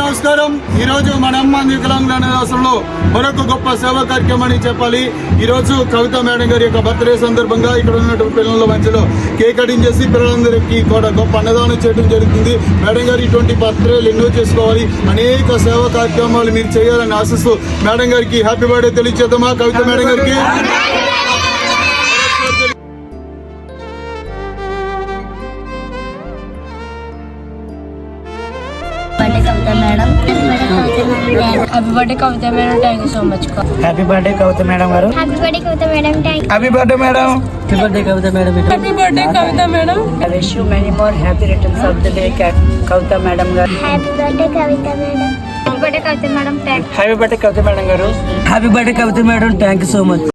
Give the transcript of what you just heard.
నమస్కారం. ఈరోజు మన అమ్మ వికలాంగుల నివాసంలో మరొక గొప్ప సేవా కార్యక్రమాన్ని చెప్పాలి. ఈరోజు కవిత మేడం గారి యొక్క బర్త్డే సందర్భంగా ఇక్కడ ఉన్నటువంటి పిల్లల మధ్యలో కేక్ కటింగ్ చేసి పిల్లలందరికీ కూడా గొప్ప అన్నదానం చేయడం జరుగుతుంది. మేడం గారు ఇటువంటి బర్త్డేలు ఎన్నో చేసుకోవాలి, అనేక సేవా కార్యక్రమాలు మీరు చేయాలని ఆశిస్తూ మేడం గారికి హ్యాపీ బర్త్డే తెలియజేద్దామా? కవిత మేడం గారికి happy birthday Kavitha madam, thank you so much. Happy birthday Kavitha madam గారు. Happy birthday Kavitha madam, happy birthday madam. Happy birthday Kavitha madam. Happy birthday Kavitha madam. I wish you many more happy returns of the day Kavitha madam గారు. Happy birthday Kavitha madam. Happy birthday Kavitha madam, happy birthday Kavitha madam గారు. Happy birthday Kavitha madam, thank you so much.